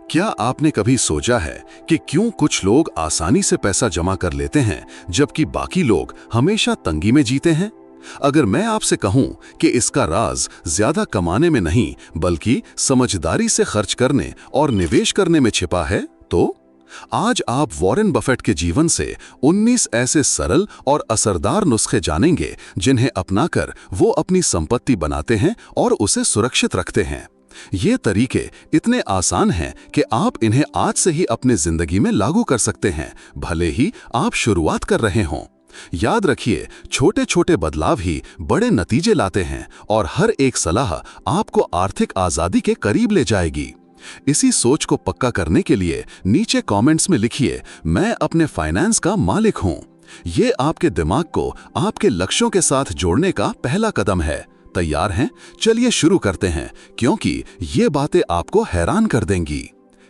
क्या आपने कभी सोचा है कि क्यों कुछ लोग आसानी से पैसा जमा कर लेते हैं जबकि बाकी लोग हमेशा तंगी में जीते हैं? अगर मैं आपसे कहूं कि इसका राज ज्यादा कमाने में नहीं बल्कि समझदारी से खर्च करने और निवेश करने में छिपा है, तो आज आप वॉरेन बफेट के जीवन से 19 ऐसे सरल और असरदार नुस्खे जानेंगे जिन्हें अपनाकर वो अपनी संपत्ति बनाते हैं और उसे सुरक्षित रखते हैं। ये तरीके इतने आसान हैं कि आप इन्हें आज से ही अपने जिंदगी में लागू कर सकते हैं, भले ही आप शुरुआत कर रहे हों। याद रखिए, छोटे छोटे बदलाव ही बड़े नतीजे लाते हैं और हर एक सलाह आपको आर्थिक आजादी के करीब ले जाएगी। इसी सोच को पक्का करने के लिए नीचे कमेंट्स में लिखिए, मैं अपने फाइनेंस का मालिक हूं। ये आपके दिमाग को आपके लक्ष्यों के साथ जोड़ने का पहला कदम है। तैयार हैं? चलिए शुरू करते हैं, क्योंकि ये बातें आपको हैरान कर देंगी।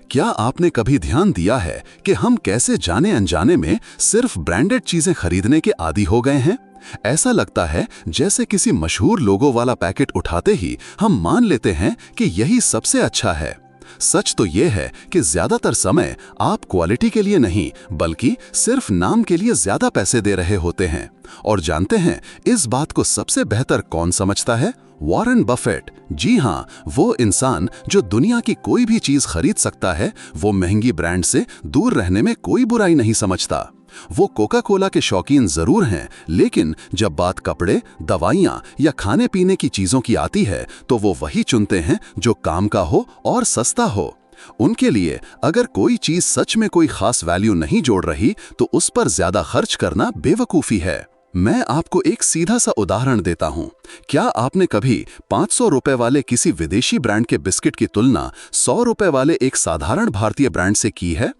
क्या आपने कभी ध्यान दिया है कि हम कैसे जाने अनजाने में सिर्फ ब्रांडेड चीजें खरीदने के आदी हो गए हैं? ऐसा लगता है जैसे किसी मशहूर लोगो वाला पैकेट उठाते ही हम मान लेते हैं कि यही सबसे अच्छा है। सच तो यह है कि ज्यादातर समय आप क्वालिटी के लिए नहीं बल्कि सिर्फ नाम के लिए ज्यादा पैसे दे रहे होते हैं। और जानते हैं इस बात को सबसे बेहतर कौन समझता है? Warren Buffett. जी हाँ, वो इंसान जो दुनिया की कोई भी चीज खरीद सकता है, वो महंगी ब्रांड से दूर रहने में कोई बुराई नहीं समझता। वो कोका कोला के शौकीन जरूर हैं, लेकिन जब बात कपड़े, दवाइयाँ या खाने पीने की चीजों की आती है तो वो वही चुनते हैं जो काम का हो और सस्ता हो। उनके लिए अगर कोई चीज सच में कोई खास वैल्यू नहीं जोड़ रही तो उस पर ज्यादा खर्च करना बेवकूफी है। मैं आपको एक सीधा सा उदाहरण देता हूं। क्या आपने कभी 500 रुपए वाले किसी विदेशी ब्रांड के बिस्किट की तुलना 100 रुपए वाले एक साधारण भारतीय ब्रांड से की है?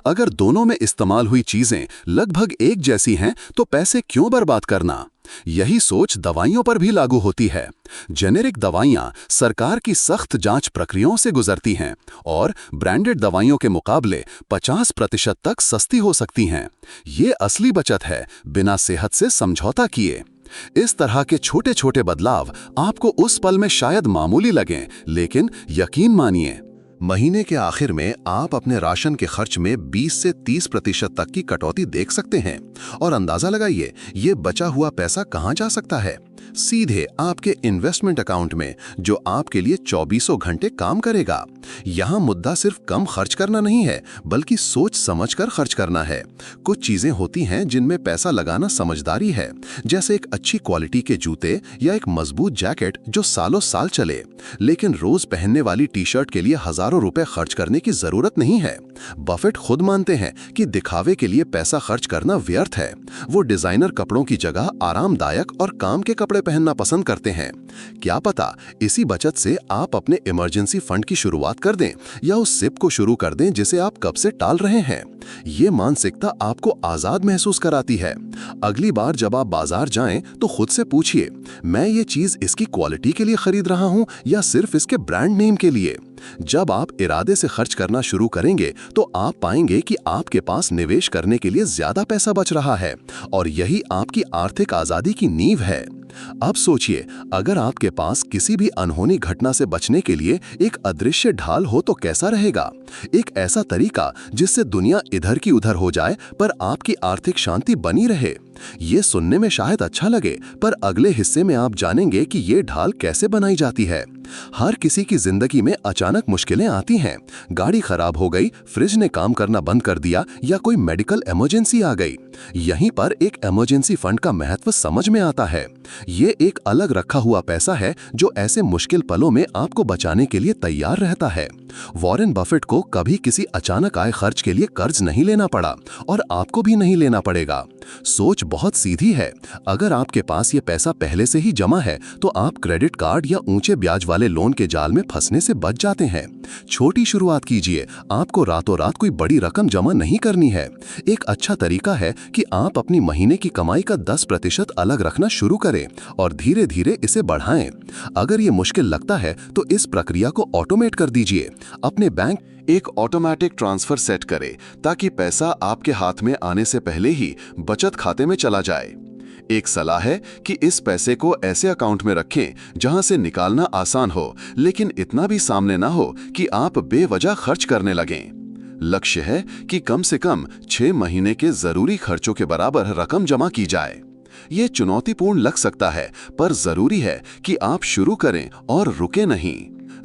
अगर दोनों में इस्तेमाल हुई चीजें लगभग एक जैसी हैं तो पैसे क्यों बर्बाद करना? यही सोच दवाइयों पर भी लागू होती है। जेनेरिक दवाइयां सरकार की सख्त जांच प्रक्रियाओं से गुजरती हैं और ब्रांडेड दवाइयों के मुकाबले 50% तक सस्ती हो सकती हैं। ये असली बचत है, बिना सेहत से समझौता किए। इस तरह के छोटे छोटे बदलाव आपको उस पल में शायद मामूली लगें, लेकिन यकीन मानिए, महीने के आखिर में आप अपने राशन के खर्च में 20 से 30% तक की कटौती देख सकते हैं। और अंदाजा लगाइए, ये बचा हुआ पैसा कहाँ जा सकता है? सीधे आपके इन्वेस्टमेंट अकाउंट में, जो आपके लिए 24 घंटे काम करेगा। यहाँ मुद्दा सिर्फ कम खर्च करना नहीं है, बल्कि सोच समझकर खर्च करना है। कुछ चीजें होती हैं जिनमें पैसा लगाना समझदारी है, जैसे एक अच्छी क्वालिटी के जूते या एक मजबूत जैकेट जो सालों साल चले। लेकिन रोज पहनने वाली टी शर्ट के लिए हजारों रुपए खर्च करने की जरूरत नहीं है। बफेट खुद मानते हैं कि दिखावे के लिए पैसा खर्च करना व्यर्थ है। वो डिजाइनर कपड़ों की जगह आरामदायक और काम के कपड़े पहनना पसंद करते हैं। क्या पता इसी बचत से आप अपने इमरजेंसी फंड की शुरुआत कर दें या उस सिप को शुरू कर दें जिसे आप कब से टाल रहे हैं। ये मानसिकता आपको आजाद महसूस कराती है। अगली बार जब आप बाजार जाएं तो खुद से पूछिए, मैं ये चीज इसकी क्वालिटी के लिए खरीद रहा हूं या सिर्फ इसके ब्रांड नेम के लिए? जब आप इरादे से खर्च करना शुरू करेंगे तो आप पाएंगे कि आपके पास निवेश करने के लिए ज्यादा पैसा बच रहा है और यही आपकी आर्थिक आजादी की नींव है। अब सोचिए, अगर आपके पास किसी भी अनहोनी घटना से बचने के लिए एक अदृश्य ढाल हो तो कैसा रहेगा? एक ऐसा तरीका जिससे दुनिया इधर की उधर हो जाए पर आपकी आर्थिक शांति बनी रहे। ये सुनने में शायद अच्छा लगे, पर अगले हिस्से में आप जानेंगे कि ये ढाल कैसे बनाई जाती है। हर किसी की जिंदगी में अचानक मुश्किलें आती हैं। गाड़ी खराब हो गई, फ्रिज ने काम करना बंद कर दिया या कोई मेडिकल इमरजेंसी आ गई। यहीं पर एक इमरजेंसी फंड का महत्व समझ में आता है। ये एक अलग रखा हुआ पैसा है जो ऐसे मुश्किल पलों में आपको बचाने के लिए तैयार रहता है। वॉरेन बफेट को कभी किसी अचानक आए खर्च के लिए कर्ज नहीं लेना पड़ा और आपको भी नहीं लेना पड़ेगा। सोच बहुत सीधी है। अगर आपके पास ये पैसा पहले से ही जमा है तो आप क्रेडिट कार्ड या ऊंचे ब्याज वाले लोन के जाल में फंसने से बच जाते हैं। छोटी शुरुआत कीजिए, आपको रातों रात कोई बड़ी रकम जमा नहीं करनी है। एक अच्छा तरीका है कि आप अपनी महीने की कमाई का 10% अलग रखना शुरू करें और धीरे धीरे इसे बढ़ाएं। अगर ये मुश्किल लगता है तो इस प्रक्रिया को ऑटोमेट कर दीजिए। अपने बैंक एक ऑटोमेटिक ट्रांसफर सेट करें ताकि पैसा आपके हाथ में आने से पहले ही बचत खाते में चला जाए। एक सलाह है कि इस पैसे को ऐसे अकाउंट में रखें जहां से निकालना आसान हो, लेकिन इतना भी सामने ना हो कि आप बेवजह खर्च करने लगें। लक्ष्य है कि कम से कम 6 महीने के जरूरी खर्चों के बराबर रकम जमा की जाए। ये चुनौतीपूर्ण लग सकता है, पर जरूरी है कि आप शुरू करें और रुके नहीं।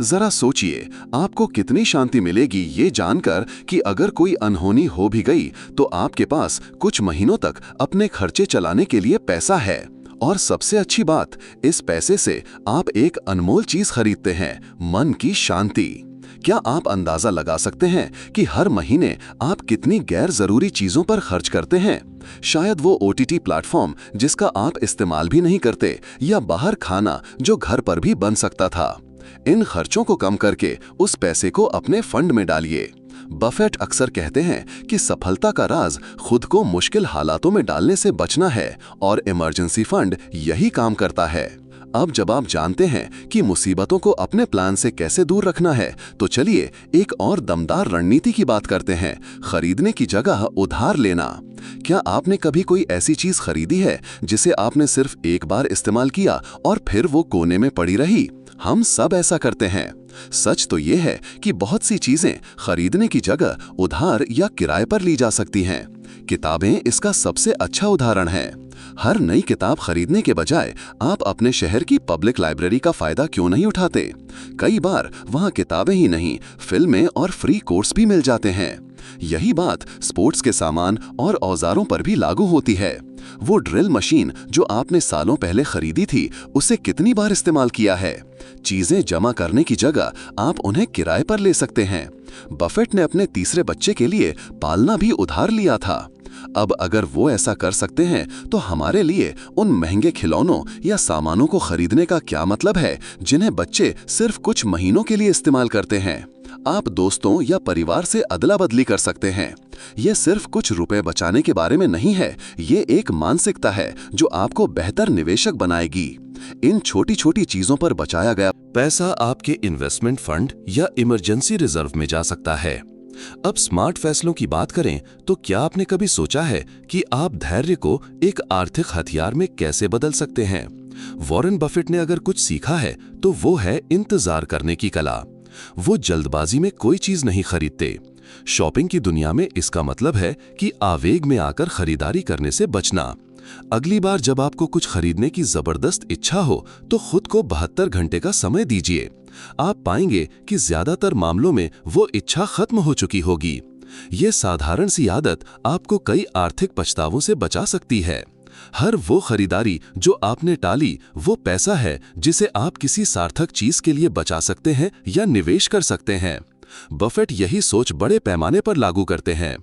जरा सोचिए, आपको कितनी शांति मिलेगी ये जानकर कि अगर कोई अनहोनी हो भी गई तो आपके पास कुछ महीनों तक अपने खर्चे चलाने के लिए पैसा है। और सबसे अच्छी बात, इस पैसे से आप एक अनमोल चीज खरीदते हैं, मन की शांति। क्या आप अंदाजा लगा सकते हैं कि हर महीने आप कितनी गैर जरूरी चीजों पर खर्च करते हैं? शायद वो OTT प्लेटफॉर्म जिसका आप इस्तेमाल भी नहीं करते, या बाहर खाना जो घर पर भी बन सकता था। इन खर्चों को कम करके उस पैसे को अपने फंड में डालिए। बफेट अक्सर कहते हैं कि सफलता का राज खुद को मुश्किल हालातों में डालने से बचना है, और इमरजेंसी फंड यही काम करता है। अब जब आप जानते हैं कि मुसीबतों को अपने प्लान से कैसे दूर रखना है, तो चलिए एक और दमदार रणनीति की बात करते हैं, खरीदने की जगह उधार लेना। क्या आपने कभी कोई ऐसी चीज खरीदी है जिसे आपने सिर्फ एक बार इस्तेमाल किया और फिर वो कोने में पड़ी रही? हम सब ऐसा करते हैं। सच तो ये है कि बहुत सी चीजें खरीदने की जगह उधार या किराए पर ली जा सकती हैं। किताबें इसका सबसे अच्छा उदाहरण है। हर नई किताब खरीदने के बजाय आप अपने शहर की पब्लिक लाइब्रेरी का फायदा क्यों नहीं उठाते? कई बार वहां किताबें ही नहीं, फिल्में और फ्री कोर्स भी मिल जाते हैं। यही बात स्पोर्ट्स के सामान और औजारों पर भी लागू होती है। वो ड्रिल मशीन जो आपने सालों पहले खरीदी थी, उसे कितनी बार इस्तेमाल किया है? चीजें जमा करने की जगह आप उन्हें किराए पर ले सकते हैं। बफेट ने अपने तीसरे बच्चे के लिए पालना भी उधार लिया था। अब अगर वो ऐसा कर सकते हैं, तो हमारे लिए उन महंगे खिलौनों या सामानों को खरीदने का क्या मतलब है जिन्हें बच्चे सिर्फ कुछ महीनों के लिए इस्तेमाल करते हैं? आप दोस्तों या परिवार से अदला बदली कर सकते हैं। ये सिर्फ कुछ रुपए बचाने के बारे में नहीं है, ये एक मानसिकता है जो आपको बेहतर निवेशक बनाएगी। इन छोटी छोटी चीजों पर बचाया गया पैसा आपके इन्वेस्टमेंट फंड या इमरजेंसी रिजर्व में जा सकता है। अब स्मार्ट फैसलों की बात करें तो क्या आपने कभी सोचा है कि आप धैर्य को एक आर्थिक हथियार में कैसे बदल सकते हैं? वॉरेन बफेट ने अगर कुछ सीखा है तो वो है इंतजार करने की कला। वो जल्दबाजी में कोई चीज नहीं खरीदते। शॉपिंग की दुनिया में इसका मतलब है कि आवेग में आकर खरीदारी करने से बचना। अगली बार जब आपको कुछ खरीदने की जबरदस्त इच्छा हो तो खुद को 72 घंटे का समय दीजिए। आप पाएंगे कि ज्यादातर मामलों में वो इच्छा खत्म हो चुकी होगी। ये साधारण सी आदत आपको कई आर्थिक पछतावों से बचा सकती है। हर वो खरीदारी जो आपने टाली, वो पैसा है जिसे आप किसी सार्थक चीज के लिए बचा सकते हैं या निवेश कर सकते हैं। बफेट यही सोच बड़े पैमाने पर लागू करते हैं।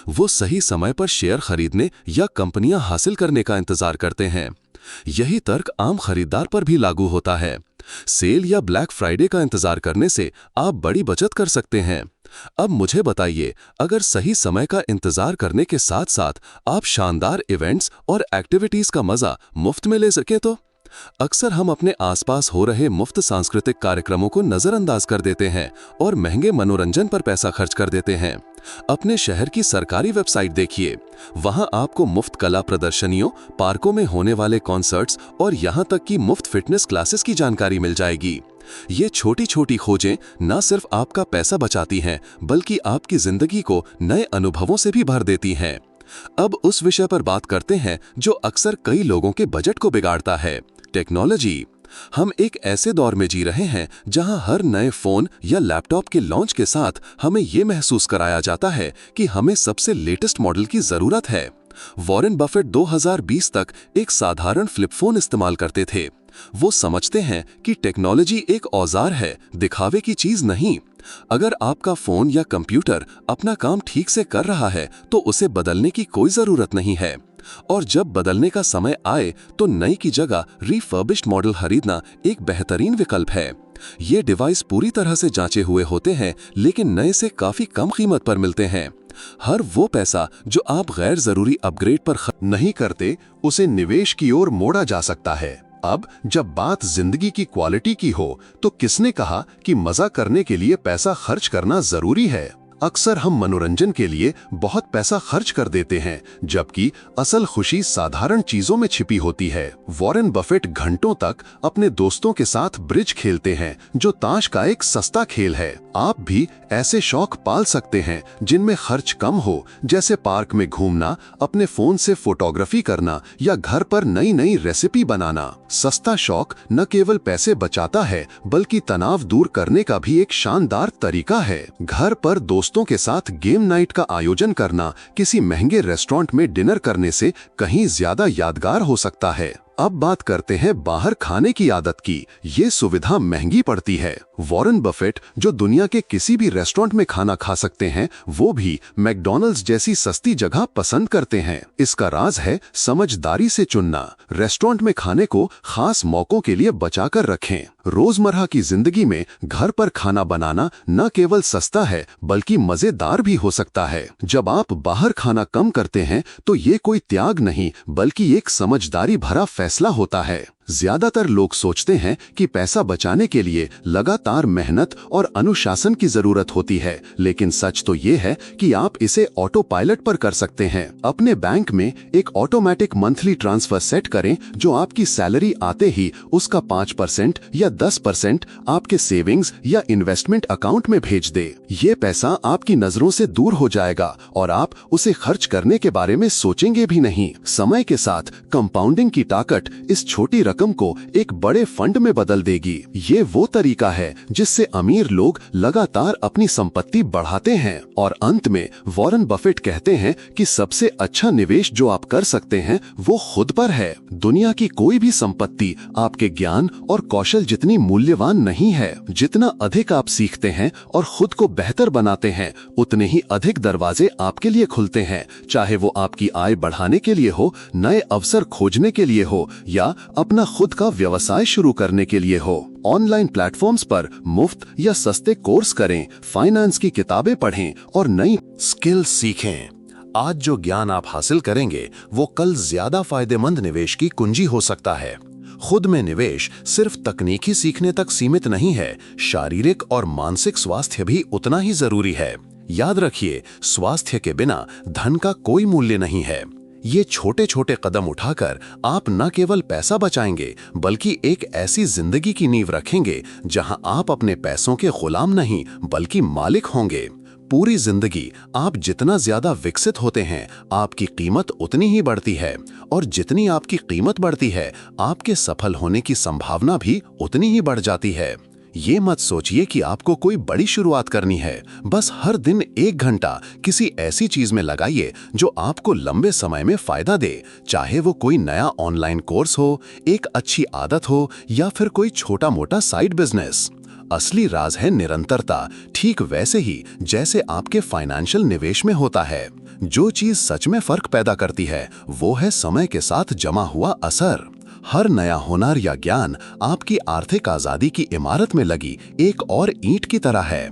वो सही समय पर शेयर खरीदने या कंपनियां हासिल करने का इंतजार करते हैं। यही तर्क आम खरीदार पर भी लागू होता है। सेल या ब्लैक फ्राइडे का इंतजार करने से आप बड़ी बचत कर सकते हैं। अब मुझे बताइए, अगर सही समय का इंतजार करने के साथ साथ आप शानदार इवेंट्स और एक्टिविटीज का मजा मुफ्त में ले सकें तो? अक्सर हम अपने आसपास हो रहे मुफ्त सांस्कृतिक कार्यक्रमों को नजरअंदाज कर देते हैं और महंगे मनोरंजन पर पैसा खर्च कर देते हैं। अपने शहर की सरकारी वेबसाइट देखिए, वहां आपको मुफ्त कला प्रदर्शनियों, पार्कों में होने वाले कॉन्सर्ट्स और यहां तक कि मुफ्त फिटनेस क्लासेस की जानकारी मिल जाएगी। ये छोटी छोटी खोजें न सिर्फ आपका पैसा बचाती हैं, बल्कि आपकी जिंदगी को नए अनुभवों से भी भर देती हैं। अब उस विषय पर बात करते हैं जो अक्सर कई लोगों के बजट को बिगाड़ता है, टेक्नोलॉजी। हम एक ऐसे दौर में जी रहे हैं जहां हर नए फोन या लैपटॉप के लॉन्च के साथ हमें यह महसूस कराया जाता है कि हमें सबसे लेटेस्ट मॉडल की जरूरत है। वॉरेन बफेट 2020 तक एक साधारण फ्लिप फोन इस्तेमाल करते थे। वो समझते हैं कि टेक्नोलॉजी एक औजार है, दिखावे की चीज नहीं। अगर आपका फोन या कंप्यूटर अपना काम ठीक से कर रहा है तो उसे बदलने की कोई जरूरत नहीं है। और जब बदलने का समय आए तो नई की जगह रिफर्बिश्ड मॉडल खरीदना एक बेहतरीन विकल्प है। ये डिवाइस पूरी तरह से जांचे हुए होते हैं, लेकिन नए से काफी कम कीमत पर मिलते हैं। हर वो पैसा जो आप गैर जरूरी अपग्रेड पर खर्च नहीं करते, उसे निवेश की ओर मोड़ा जा सकता है। अब जब बात जिंदगी की क्वालिटी की हो, तो किसने कहा कि मजा करने के लिए पैसा खर्च करना जरूरी है? अक्सर हम मनोरंजन के लिए बहुत पैसा खर्च कर देते हैं, जबकि असल खुशी साधारण चीजों में छिपी होती है। वॉरेन बफेट घंटों तक अपने दोस्तों के साथ ब्रिज खेलते हैं, जो ताश का एक सस्ता खेल है। आप भी ऐसे शौक पाल सकते हैं जिनमें खर्च कम हो, जैसे पार्क में घूमना, अपने फोन से फोटोग्राफी करना या घर पर नई नई रेसिपी बनाना। सस्ता शौक न केवल पैसे बचाता है, बल्कि तनाव दूर करने का भी एक शानदार तरीका है। घर पर दोस्तों के साथ गेम नाइट का आयोजन करना किसी महंगे रेस्टोरेंट में डिनर करने से कहीं ज्यादा यादगार हो सकता है। अब बात करते हैं बाहर खाने की आदत की। ये सुविधा महंगी पड़ती है। वॉरेन बफेट, जो दुनिया के किसी भी रेस्टोरेंट में खाना खा सकते हैं, वो भी मैकडॉनल्ड्स जैसी सस्ती जगह पसंद करते हैं। इसका राज है समझदारी से चुनना। रेस्टोरेंट में खाने को खास मौकों के लिए बचाकर रखें। रोजमर्रा की जिंदगी में घर पर खाना बनाना न केवल सस्ता है, बल्कि मजेदार भी हो सकता है। जब आप बाहर खाना कम करते हैं, तो ये कोई त्याग नहीं, बल्कि एक समझदारी भरा फैसला होता है। ज्यादातर लोग सोचते हैं कि पैसा बचाने के लिए लगातार मेहनत और अनुशासन की जरूरत होती है, लेकिन सच तो ये है कि आप इसे ऑटो पायलट पर कर सकते हैं। अपने बैंक में एक ऑटोमेटिक मंथली ट्रांसफर सेट करें, जो आपकी सैलरी आते ही उसका 5% या 10% आपके सेविंग्स या इन्वेस्टमेंट अकाउंट में भेज दे। ये पैसा आपकी नजरों से दूर हो जाएगा और आप उसे खर्च करने के बारे में सोचेंगे भी नहीं। समय के साथ कंपाउंडिंग की ताकत इस छोटी रकम को एक बड़े फंड में बदल देगी। ये वो तरीका है जिससे अमीर लोग लगातार अपनी संपत्ति बढ़ाते हैं। और अंत में वॉरेन बफेट कहते हैं कि सबसे अच्छा निवेश जो आप कर सकते हैं वो खुद पर है। दुनिया की कोई भी संपत्ति आपके ज्ञान और कौशल जितनी मूल्यवान नहीं है। जितना अधिक आप सीखते हैं और खुद को बेहतर बनाते हैं, उतने ही अधिक दरवाजे आपके लिए खुलते हैं, चाहे वो आपकी आय बढ़ाने के लिए हो, नए अवसर खोजने के लिए हो या अपना खुद का व्यवसाय शुरू करने के लिए हो। ऑनलाइन प्लेटफॉर्म्स पर मुफ्त या सस्ते कोर्स करें, फाइनेंस की किताबें पढ़ें और नई स्किल सीखें। आज जो ज्ञान आप हासिल करेंगे वो कल ज्यादा फायदेमंद निवेश की कुंजी हो सकता है। खुद में निवेश सिर्फ तकनीकी सीखने तक सीमित नहीं है, शारीरिक और मानसिक स्वास्थ्य भी उतना ही जरूरी है। याद रखिए, स्वास्थ्य के बिना धन का कोई मूल्य नहीं है। ये छोटे छोटे कदम उठाकर आप न केवल पैसा बचाएंगे, बल्कि एक ऐसी जिंदगी की नींव रखेंगे जहां आप अपने पैसों के गुलाम नहीं, बल्कि मालिक होंगे। पूरी जिंदगी आप जितना ज्यादा विकसित होते हैं, आपकी कीमत उतनी ही बढ़ती है, और जितनी आपकी कीमत बढ़ती है, आपके सफल होने की संभावना भी उतनी ही बढ़ जाती है। ये मत सोचिए कि आपको कोई बड़ी शुरुआत करनी है। बस हर दिन 1 घंटा किसी ऐसी चीज में लगाइए जो आपको लंबे समय में फायदा दे, चाहे वो कोई नया ऑनलाइन कोर्स हो, एक अच्छी आदत हो या फिर कोई छोटा मोटा साइड बिजनेस। असली राज है निरंतरता, ठीक वैसे ही जैसे आपके फाइनेंशियल निवेश में होता है। जो चीज सच में फर्क पैदा करती है वो है समय के साथ जमा हुआ असर। हर नया हुनर या ज्ञान आपकी आर्थिक आजादी की इमारत में लगी एक और ईंट की तरह है।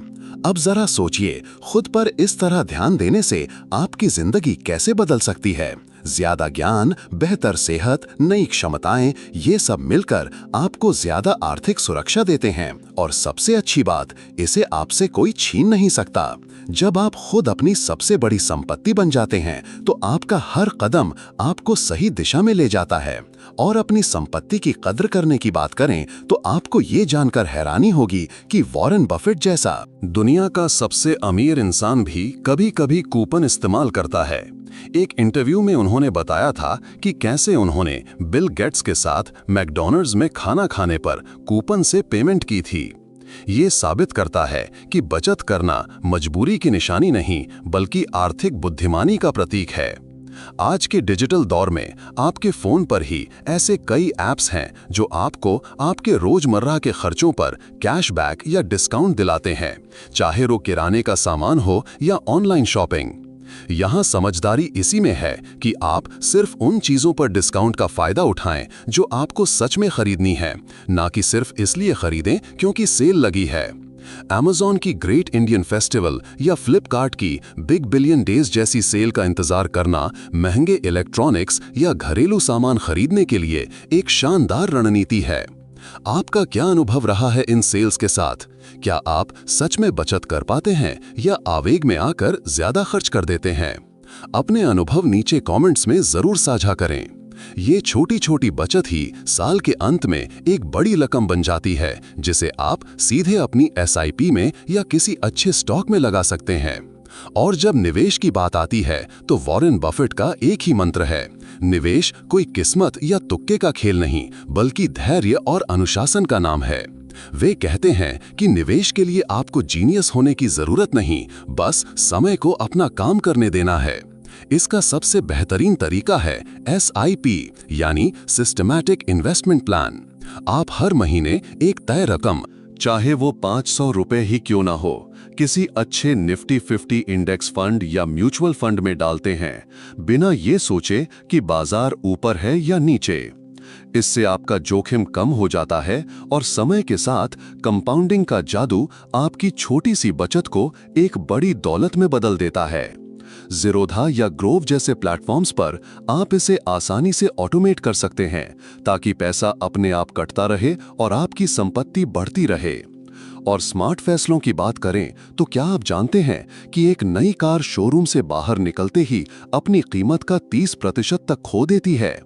अब जरा सोचिए, खुद पर इस तरह ध्यान देने से आपकी जिंदगी कैसे बदल सकती है। ज्यादा ज्ञान, बेहतर सेहत, नई क्षमताएं, ये सब मिलकर आपको ज्यादा आर्थिक सुरक्षा देते हैं, और सबसे अच्छी बात, इसे आपसे कोई छीन नहीं सकता। जब आप खुद अपनी सबसे बड़ी संपत्ति बन जाते हैं, तो आपका हर कदम आपको सही दिशा में ले जाता है। और अपनी संपत्ति की कद्र करने की बात करें तो आपको ये जानकर हैरानी होगी कि वॉरेन बफेट जैसा दुनिया का सबसे अमीर इंसान भी कभी-कभी कूपन इस्तेमाल करता है। एक इंटरव्यू में उन्होंने बताया था कि कैसे उन्होंने बिल गेट्स के साथ मैकडॉनल्ड्स में खाना खाने पर कूपन से पेमेंट की थी। ये साबित करता है कि बचत करना मजबूरी की निशानी नहीं, बल्कि आर्थिक बुद्धिमानी का प्रतीक है। आज के डिजिटल दौर में आपके फोन पर ही ऐसे कई ऐप्स हैं जो आपको आपके रोजमर्रा के खर्चों पर कैशबैक या डिस्काउंट दिलाते हैं, चाहे वो किराने का सामान हो या ऑनलाइन शॉपिंग। यहाँ समझदारी इसी में है कि आप सिर्फ उन चीजों पर डिस्काउंट का फायदा उठाएं जो आपको सच में खरीदनी है, ना कि सिर्फ इसलिए खरीदें क्योंकि सेल लगी है। Amazon की ग्रेट इंडियन फेस्टिवल या फ्लिपकार्ट की बिग बिलियन डेज जैसी सेल का इंतजार करना महंगे इलेक्ट्रॉनिक्स या घरेलू सामान खरीदने के लिए एक शानदार रणनीति है। आपका क्या अनुभव रहा है इन सेल्स के साथ? क्या आप सच में बचत कर पाते हैं या आवेग में आकर ज्यादा खर्च कर देते हैं? अपने अनुभव नीचे कमेंट्स में जरूर साझा करें। ये छोटी छोटी बचत ही साल के अंत में एक बड़ी रकम बन जाती है, जिसे आप सीधे अपनी एसआईपी में या किसी अच्छे स्टॉक में लगा सकते हैं। और जब निवेश की बात आती है तो वॉरेन बफेट का एक ही मंत्र है, निवेश कोई किस्मत या तुक्के का खेल नहीं, बल्कि धैर्य और अनुशासन का नाम है। वे कहते हैं कि निवेश के लिए आपको जीनियस होने की जरूरत नहीं, बस समय को अपना काम करने देना है। इसका सबसे बेहतरीन तरीका है SIP यानी सिस्टमैटिक इन्वेस्टमेंट प्लान। आप हर महीने एक तय रकम, चाहे वो 500 रुपए ही क्यों ना हो, किसी अच्छे निफ्टी 50 इंडेक्स फंड या म्यूचुअल फंड में डालते हैं, बिना ये सोचे कि बाजार ऊपर है या नीचे। इससे आपका जोखिम कम हो जाता है और समय के साथ कंपाउंडिंग का जादू आपकी छोटी सी बचत को एक बड़ी दौलत में बदल देता है। ज़ीरोधा या ग्रोव जैसे प्लेटफॉर्म्स पर आप इसे आसानी से ऑटोमेट कर सकते हैं, ताकि पैसा अपने आप कटता रहे और आपकी संपत्ति बढ़ती रहे। और स्मार्ट फैसलों की बात करें तो क्या आप जानते हैं कि एक नई कार शोरूम से बाहर निकलते ही अपनी कीमत का 30% तक खो देती है?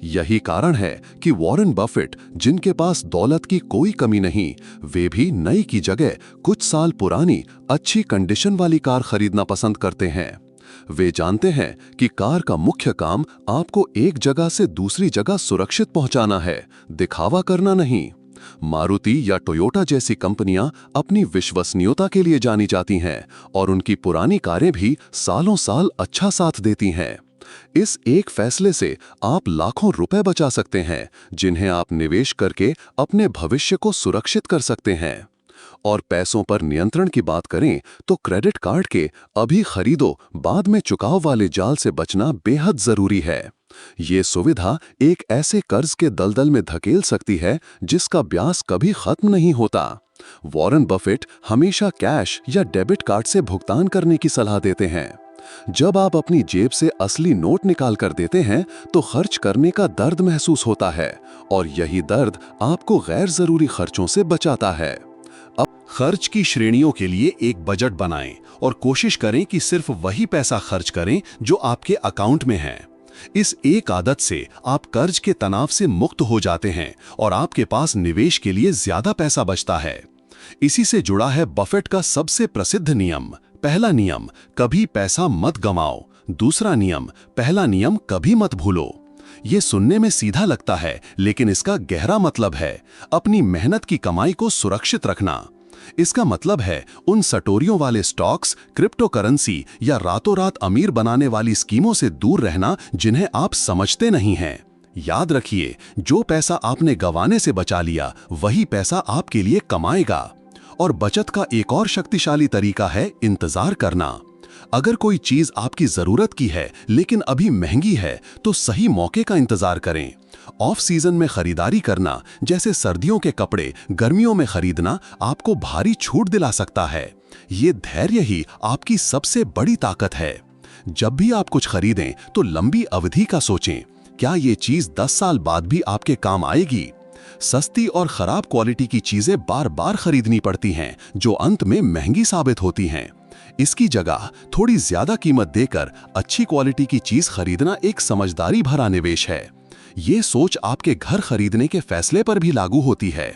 यही कारण है कि वॉरेन बफेट, जिनके पास दौलत की कोई कमी नहीं, वे भी नई की जगह कुछ साल पुरानी अच्छी कंडीशन वाली कार खरीदना पसंद करते हैं। वे जानते हैं कि कार का मुख्य काम आपको एक जगह से दूसरी जगह सुरक्षित पहुंचाना है, दिखावा करना नहीं। मारुति या टोयोटा जैसी कंपनियां अपनी विश्वसनीयता के लिए जानी जाती हैं और उनकी पुरानी कारें भी सालों साल अच्छा साथ देती हैं। इस एक फैसले से आप लाखों रुपए बचा सकते हैं, जिन्हें आप निवेश करके अपने भविष्य को सुरक्षित कर सकते हैं। और पैसों पर नियंत्रण की बात करें तो क्रेडिट कार्ड के अभी खरीदो बाद में चुकाव वाले जाल से बचना बेहद जरूरी है। ये सुविधा एक ऐसे कर्ज के दलदल में धकेल सकती है जिसका ब्याज कभी खत्म नहीं होता। वॉरेन बफेट हमेशा कैश या डेबिट कार्ड से भुगतान करने की सलाह देते हैं। जब आप अपनी जेब से असली नोट निकाल कर देते हैं तो खर्च करने का दर्द महसूस होता है, और यही दर्द आपको गैर जरूरी खर्चों से बचाता है। अब खर्च की श्रेणियों के लिए एक बजट बनाएं और कोशिश करें कि सिर्फ वही पैसा खर्च करें जो आपके अकाउंट में है। इस एक आदत से आप कर्ज के तनाव से मुक्त हो जाते हैं और आपके पास निवेश के लिए ज्यादा पैसा बचता है। इसी से जुड़ा है बफेट का सबसे प्रसिद्ध नियम। पहला नियम, कभी पैसा मत गंवाओ। दूसरा नियम, पहला नियम कभी मत भूलो। ये सुनने में सीधा लगता है, लेकिन इसका गहरा मतलब है अपनी मेहनत की कमाई को सुरक्षित रखना। इसका मतलब है उन सटोरियों वाले स्टॉक्स, क्रिप्टो करेंसी या रातों रात अमीर बनाने वाली स्कीमों से दूर रहना जिन्हें आप समझते नहीं हैं। याद रखिए, जो पैसा आपने गंवाने से बचा लिया वही पैसा आपके लिए कमाएगा। और बचत का एक और शक्तिशाली तरीका है इंतजार करना। अगर कोई चीज आपकी जरूरत की है लेकिन अभी महंगी है तो सही मौके का इंतजार करें। ऑफ सीजन में खरीदारी करना, जैसे सर्दियों के कपड़े गर्मियों में खरीदना, आपको भारी छूट दिला सकता है। ये धैर्य ही आपकी सबसे बड़ी ताकत है। जब भी आप कुछ खरीदें तो लंबी अवधि का सोचें, क्या ये चीज 10 साल बाद भी आपके काम आएगी? सस्ती और खराब क्वालिटी की चीजें बार बार खरीदनी पड़ती हैं, जो अंत में महंगी साबित होती हैं। इसकी जगह थोड़ी ज्यादा कीमत देकर अच्छी क्वालिटी की चीज खरीदना एक समझदारी भरा निवेश है। ये सोच आपके घर खरीदने के फैसले पर भी लागू होती है।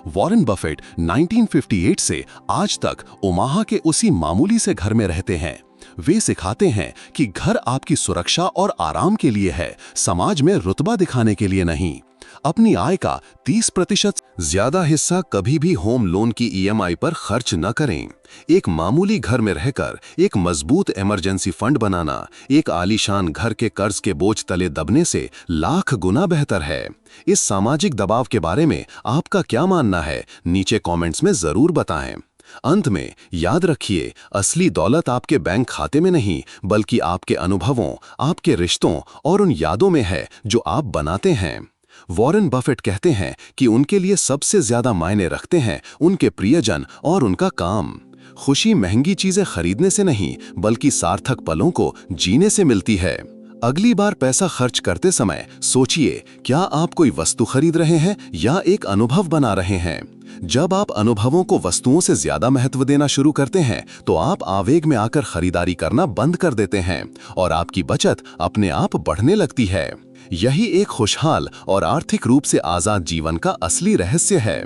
वॉरेन बफेट 1958 से आज तक ओमाहा के उसी मामूली से घर में रहते हैं। वे सिखाते हैं कि घर आपकी सुरक्षा और आराम के लिए है, समाज में रुतबा दिखाने के लिए नहीं। अपनी आय का 30% ज्यादा हिस्सा कभी भी होम लोन की EMI पर खर्च न करें। एक मामूली घर में रहकर एक मजबूत इमरजेंसी फंड बनाना एक आलीशान घर के कर्ज के बोझ तले दबने से लाख गुना बेहतर है। इस सामाजिक दबाव के बारे में आपका क्या मानना है, नीचे कमेंट्स में जरूर बताएं। अंत में याद रखिए, असली दौलत आपके बैंक खाते में नहीं, बल्कि आपके अनुभवों, आपके रिश्तों और उन यादों में है जो आप बनाते हैं। वॉरेन बफेट कहते हैं कि उनके लिए सबसे ज्यादा मायने रखते हैं उनके प्रियजन और उनका काम। खुशी महंगी चीजें खरीदने से नहीं, बल्कि सार्थक पलों को जीने से मिलती है। अगली बार पैसा खर्च करते समय सोचिए, क्या आप कोई वस्तु खरीद रहे हैं या एक अनुभव बना रहे हैं। जब आप अनुभवों को वस्तुओं से ज्यादा महत्व देना शुरू करते हैं तो आप आवेग में आकर खरीदारी करना बंद कर देते हैं और आपकी बचत अपने आप बढ़ने लगती है। यही एक खुशहाल और आर्थिक रूप से आजाद जीवन का असली रहस्य है।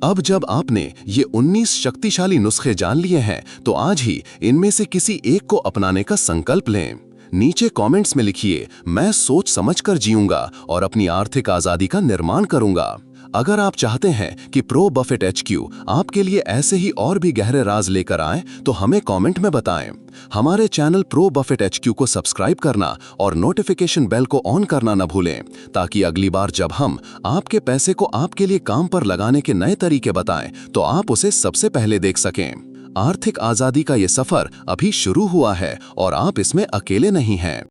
अब जब आपने ये 19 शक्तिशाली नुस्खे जान लिए हैं तो आज ही इनमें से किसी एक को अपनाने का संकल्प लें। नीचे कमेंट्स में लिखिए, मैं सोच समझकर जीऊंगा और अपनी आर्थिक आजादी का निर्माण करूंगा। अगर आप चाहते हैं कि प्रो बफेट HQ आपके लिए ऐसे ही और भी गहरे राज लेकर आए तो हमें कमेंट में बताएं। हमारे चैनल प्रो बफेट HQ को सब्सक्राइब करना और नोटिफिकेशन बेल को ऑन करना न भूलें, ताकि अगली बार जब हम आपके पैसे को आपके लिए काम पर लगाने के नए तरीके बताएं तो आप उसे सबसे पहले देख सकें। आर्थिक आजादी का ये सफर अभी शुरू हुआ है और आप इसमें अकेले नहीं हैं।